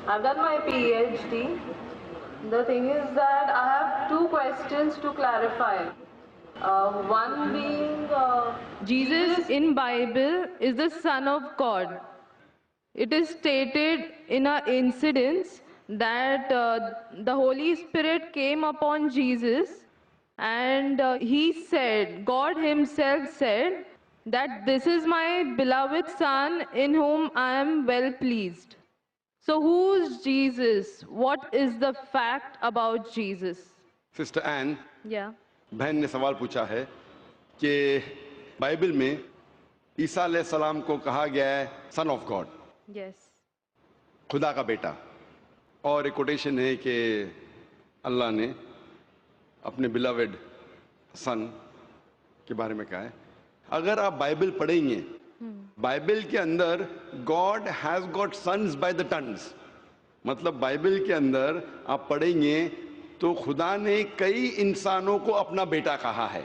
I've done my PhD. The thing is that I have two questions to clarify. One being, Jesus in Bible is the Son of God. It is stated in an incident that the Holy Spirit came upon Jesus, and he said, God himself said, that this is my beloved Son in whom I am well pleased. So who's Jesus? What is the fact about Jesus? Sister این Yeah. بہن نے سوال پوچھا ہے کہ Bible میں عیسیٰ علیہ السلام کو کہا گیا ہے سن آف گاڈ، Yes. خدا کا بیٹا، اور ایک کوٹیشن ہے کہ اللہ نے اپنے بلاوڈ سن کے بارے میں کہا ہے. اگر آپ بائبل پڑھیں گے، بائبل کے اندر God has got sons by the tons, مطلب بائبل کے اندر آپ پڑھیں گے تو خدا نے کئی انسانوں کو اپنا بیٹا کہا ہے.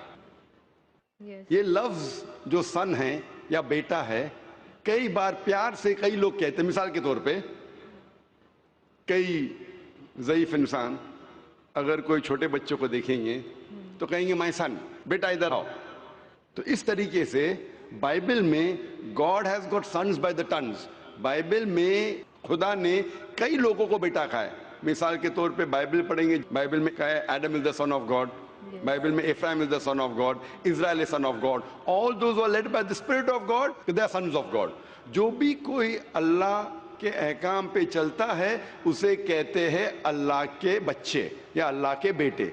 Yes. یہ لفظ جو سن ہے یا بیٹا ہے کئی بار پیار سے کئی لوگ کہتے ہیں. مثال کے طور پہ کئی ضعیف انسان اگر کوئی چھوٹے بچوں کو دیکھیں گے تو کہیں گے مائی سن، بیٹا ادھر آؤ. تو اس طریقے سے بائبل میں God has got sons by the tons, Bible میں خدا نے کئی لوگوں کو بیٹا کہا ہے. مثال کے طور پہ بائبل پڑھیں گے، بائبل میں کہا ہے Adam is the son of God, Bible میں Ephraim is the son of God, Israel is son of God, all those who are led by the spirit of God they are sons of God. جو بھی کوئی اللہ کے احکام پہ چلتا ہے اسے کہتے ہیں اللہ کے بچے یا اللہ کے بیٹے.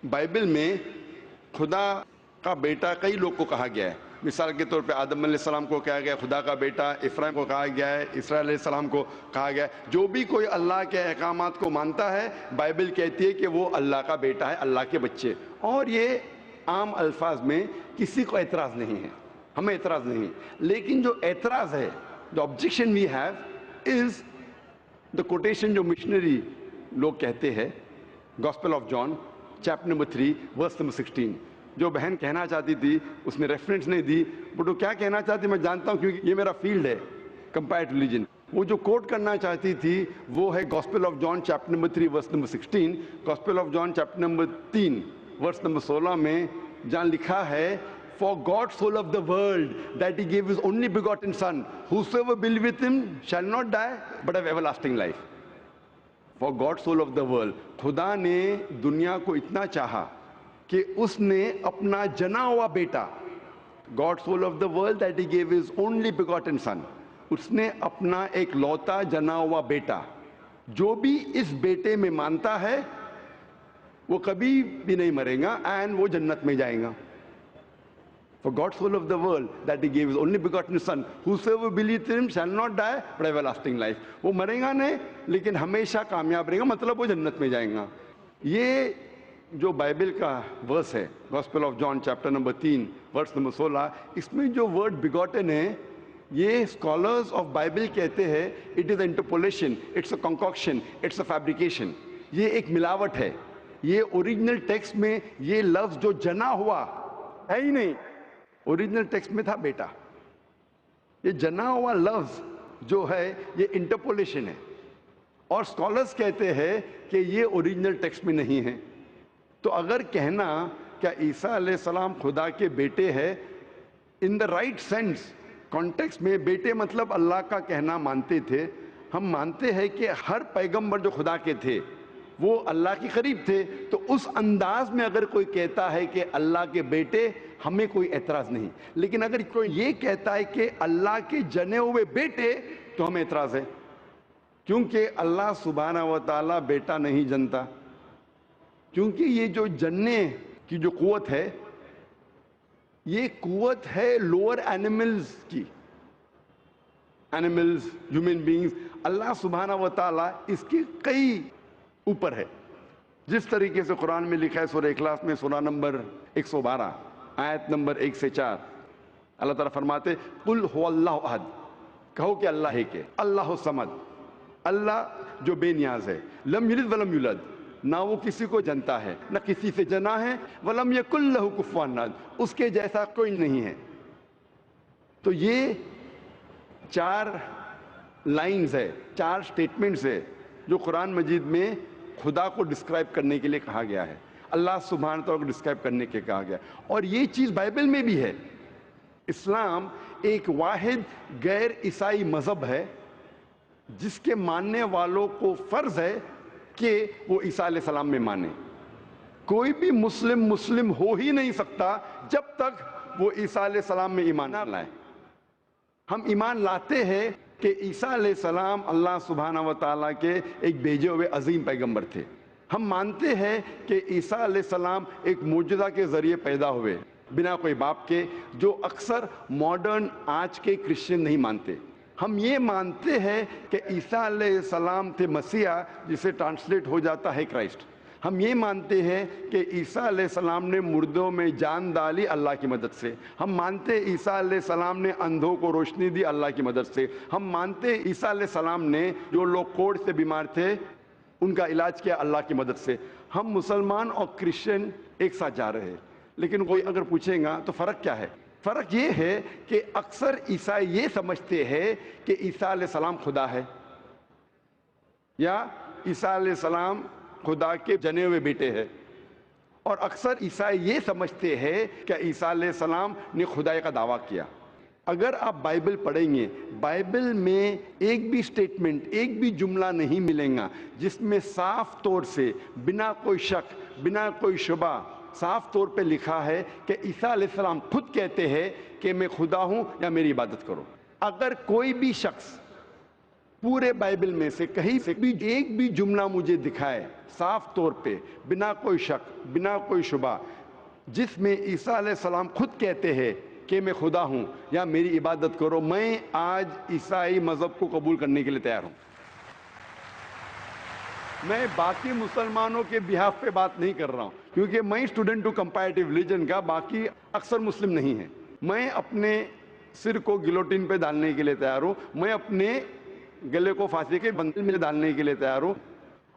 بائبل میں خدا کا بیٹا کئی لوگ کو کہا گیا ہے. مثال کے طور پہ آدم علیہ السلام کو کہا گیا خدا کا بیٹا، افرایم کو کہا گیا ہے، اسرائیل علیہ السلام کو کہا گیا ہے. جو بھی کوئی اللہ کے احکامات کو مانتا ہے بائبل کہتی ہے کہ وہ اللہ کا بیٹا ہے، اللہ کے بچے. اور یہ عام الفاظ میں کسی کو اعتراض نہیں ہے، ہمیں اعتراض نہیں. لیکن جو اعتراض ہے، جو objection we have is the quotation جو مشنری لوگ کہتے ہیں، gospel of John chapter number 3 verse number 16. جو بہن کہنا چاہتی تھی اس نے ریفرنس نہیں دی، بٹ وہ کیا کہنا چاہتی میں جانتا ہوں کیونکہ یہ میرا فیلڈ ہے، کمپیئرڈ ریلیجن. وہ جو کوٹ کرنا چاہتی تھی وہ ہے gospel of John chapter number 3 verse number 16. Gospel of John chapter number 3 verse number 16 میں جہاں لکھا ہے For God so loved the world that he gave his only begotten son, whosoever believeth him shall not die but have everlasting life. For God so loved the world. خدا نے دنیا کو اتنا چاہا کہ اس نے اپنا جنا ہوا بیٹا، God so loved the world that he gave his only begotten son. اس نے اپنا ایک لوتا جنا ہوا بیٹا، جو بھی اس بیٹے میں مانتا ہے وہ کبھی بھی نہیں مرے گا اینڈ وہ جنت میں جائے گا. For God so loved the world that he gave his only begotten son, whosoever believeth in him shall not die but have everlasting life. وہ مرے گا نہیں لیکن ہمیشہ کامیاب رہے گا، مطلب وہ جنت میں جائیں گا. یہ جو بائبل کا ورس ہے gospel of John chapter number 3 verse number 16، اس میں جو ورڈ بیگوٹن ہے یہ اسکالرز آف بائبل کہتے ہیں it is interpolation, it's a concoction, it's a fabrication. یہ ایک ملاوٹ ہے. یہ اوریجنل ٹیکسٹ میں یہ لفظ جو جنا ہوا ہے ہی نہیں، اوریجنل ٹیکسٹ میں تھا بیٹا. یہ جنا ہوا لفظ جو ہے یہ انٹرپولیشن ہے، اور اسکالرز کہتے ہیں کہ یہ اوریجنل ٹیکسٹ میں نہیں ہے. تو اگر کہنا کیا عیسیٰ علیہ السلام خدا کے بیٹے ہے ان دا رائٹ سینس کانٹیکسٹ میں، بیٹے مطلب اللہ کا کہنا مانتے تھے. ہم مانتے ہیں کہ ہر پیغمبر جو خدا کے تھے وہ اللہ کے قریب تھے. تو اس انداز میں اگر کوئی کہتا ہے کہ اللہ کے بیٹے، ہمیں کوئی اعتراض نہیں. لیکن اگر کوئی یہ کہتا ہے کہ اللہ کے جنے ہوئے بیٹے تو ہمیں اعتراض ہے، کیونکہ اللہ سبحانہ و تعالیٰ بیٹا نہیں جنتا. کیونکہ یہ جو جننے کی جو قوت ہے یہ قوت ہے لوور اینیملز کی، اینیملز، ہیومن بینگز. اللہ سبحانہ و تعالیٰ اس کے کئی اوپر ہے. جس طریقے سے قرآن میں لکھا ہے سورہ اخلاص میں سورہ نمبر 112 آیت نمبر 1 سے 4، اللہ تعالیٰ فرماتے قل هو اللہ احد، کہو کہ اللہ ہے کہ اللہ الصمد، اللہ جو بے نیاز ہے، لم یلد ولم یولد، نہ وہ کسی کو جنتا ہے نہ کسی سے جنا ہے، ولم یکن لہ کفوا احد، اس کے جیسا کوئی نہیں ہے. تو یہ 4 لائنز ہے، 4 سٹیٹمنٹس ہے جو قرآن مجید میں خدا کو ڈسکرائب کرنے کے لیے کہا گیا ہے، اللہ سبحانہ تعالیٰ کو ڈسکرائب کرنے کے کہا گیا، اور یہ چیز بائبل میں بھی ہے۔ اسلام ایک واحد غیر عیسائی مذہب ہے جس کے ماننے والوں کو فرض ہے کہ وہ عیسیٰ علیہ السلام میں مانے۔ کوئی بھی مسلم ہو ہی نہیں سکتا جب تک وہ عیسیٰ علیہ السلام میں ایمان نہ لائے۔ ہم ایمان لاتے ہیں کہ عیسیٰ علیہ السلام اللہ سبحانہ و تعالیٰ کے ایک بھیجے ہوئے عظیم پیغمبر تھے۔ ہم مانتے ہیں کہ عیسیٰ علیہ السلام ایک معجزہ کے ذریعے پیدا ہوئے بنا کوئی باپ کے، جو اکثر ماڈرن آج کے کرسچن نہیں مانتے۔ ہم یہ مانتے ہیں کہ عیسیٰ علیہ السلام تھے مسیح، جسے ٹرانسلیٹ ہو جاتا ہے کرائسٹ۔ ہم یہ مانتے ہیں کہ عیسیٰ علیہ السلام نے مردوں میں جان ڈالی اللہ کی مدد سے۔ ہم مانتے ہیں عیسیٰ علیہ السلام نے اندھوں کو روشنی دی اللہ کی مدد سے۔ ہم مانتے ہیں عیسیٰ علیہ السلام نے جو لوگ کوڑ سے بیمار تھے ان کا علاج کیا اللہ کی مدد سے۔ ہم مسلمان اور کرسچن ایک ساتھ جا رہے ہیں، لیکن کوئی اگر پوچھیں گا تو فرق کیا ہے؟ فرق یہ ہے کہ اکثر عیسائی یہ سمجھتے ہیں کہ عیسیٰ علیہ السلام خدا ہے، یا عیسیٰ علیہ السلام خدا کے جنے ہوئے بیٹے ہیں، اور اکثر عیسائی یہ سمجھتے ہیں کہ عیسیٰ علیہ السلام نے خدائی کا دعویٰ کیا۔ اگر آپ بائبل پڑھیں گے، بائبل میں ایک بھی سٹیٹمنٹ، ایک بھی جملہ نہیں ملیں گا جس میں صاف طور سے بنا کوئی شک، بنا کوئی شبہ صاف طور پہ لکھا ہے کہ عیسیٰ علیہ السلام خود کہتے ہیں کہ میں خدا ہوں یا میری عبادت کرو۔ اگر کوئی بھی شخص پورے بائبل میں سے کہیں سے بھی ایک بھی جملہ مجھے دکھائے صاف طور پہ بنا کوئی شک، بنا کوئی شبہ، جس میں عیسیٰ علیہ السلام خود کہتے ہیں کہ میں خدا ہوں یا میری عبادت کرو، میں آج عیسائی مذہب کو قبول کرنے کے لیے تیار ہوں۔ میں باقی مسلمانوں کے بہاف پہ بات نہیں کر رہا ہوں، کیونکہ میں اسٹوڈنٹ ہوں کمپیریٹیو ریلیجن کا، باقی اکثر مسلم نہیں ہیں۔ میں اپنے سر کو گلوٹین پہ ڈالنے کے لیے تیار ہوں، میں اپنے گلے کو پھانسی کے بندل میں ڈالنے کے لیے تیار ہوں۔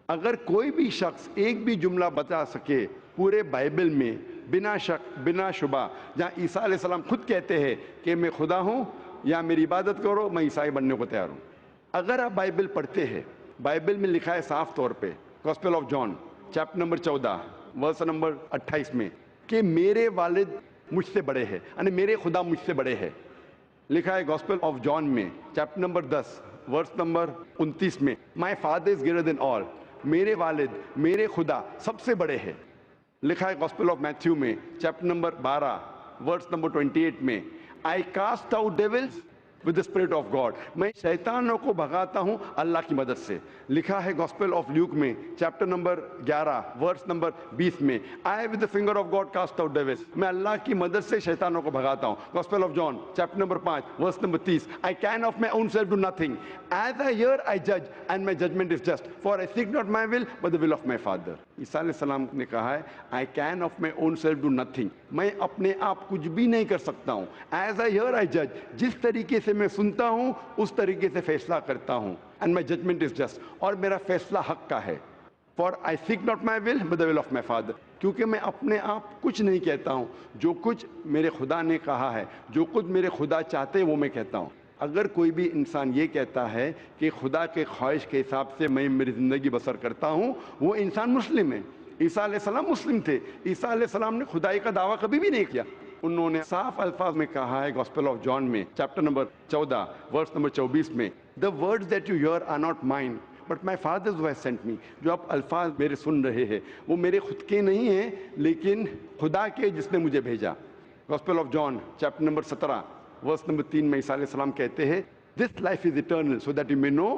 اگر کوئی بھی شخص ایک بھی جملہ بتا سکے پورے بائبل میں بنا شک، بنا شبہ، جہاں عیسیٰ علیہ السلام خود کہتے ہیں کہ میں خدا ہوں یا میری عبادت کرو، میں عیسائی بننے کو تیار ہوں۔ اگر آپ بائبل پڑھتے ہیں، بائبل میں لکھا ہے صاف طور پہ، gospel of John chapter number 14 verse number 28 میں، کہ میرے والد مجھ سے بڑے ہیں، یعنی میرے خدا مجھ سے بڑے ہیں۔ لکھا ہے گاسپل آف جان میں چیپٹر نمبر 10 ورس نمبر 29 میں، my father is greater than آل، میرے والد، میرے خدا سب سے بڑے ہیں۔ لکھا ہے گاسپل آف میتھیو میں چیپٹر نمبر 12 ورس نمبر 28 میں، I cast out devils with the spirit of God، میں شیطانوں کو بھگاتا ہوں اللہ کی مدد سے۔ لکھا ہے گاسپل آف لیوک میں چیپٹر نمبر 11 ورس نمبر 20 میں، I with the finger of God cast out devils، میں اللہ کی مدد سے شیطانوں کو بھگاتا ہوں۔ Gospel of John chapter number 5 verse number 30، I can of my own self do nothing، as I hear I judge and my judgment is just، for I seek not my will but the will of my Father۔ عیسیٰ علیہ السلام نے کہا ہے I can of my own self do nothing، میں اپنے آپ کچھ بھی نہیں کر سکتا ہوں۔ As I hear I judge، جس طریقے سے میں سنتا ہوں اس طریقے سے فیصلہ کرتا ہوں، and my judgment is just، اور میرا فیصلہ حق کا ہے۔ for I seek not my will but the will of my Father، کیونکہ میں اپنے آپ کچھ نہیں کہتا ہوں، جو کچھ میرے خدا نے کہا ہے، جو کچھ میرے خدا چاہتے ہیں وہ میں کہتا ہوں۔ اگر کوئی بھی انسان یہ کہتا ہے کہ خدا کے خواہش کے حساب سے میں میری زندگی بسر کرتا ہوں، وہ انسان مسلم ہے۔ عیسیٰ علیہ السلام مسلم تھے، عیسیٰ علیہ السلام نے خدائی کا دعویٰ کبھی بھی نہیں کیا۔ انہوں نے صاف الفاظ میں کہا ہے گاسپل آف جان میں چیپٹر نمبر 14 ورس نمبر 24 میں، the words that you hear are not mine but my Father who has sent me، جو آپ الفاظ میرے سن رہے ہیں وہ میرے خود کے نہیں ہیں لیکن خدا کے جس نے مجھے بھیجا۔ Gospel of John chapter number 17 verse number 3 میں عیسیٰ علیہ السلام کہتے ہیں this life is eternal so that you may know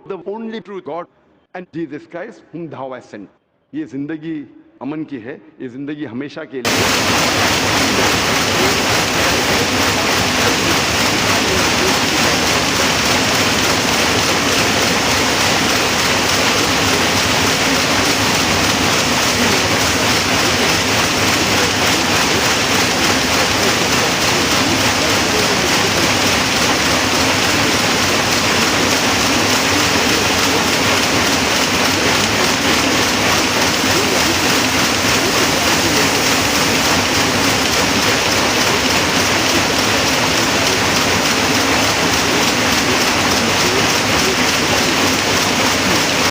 the only true God and Jesus Christ whom thou hast sent۔ یہ زندگی امن کی ہے، یہ زندگی ہمیشہ کے لیے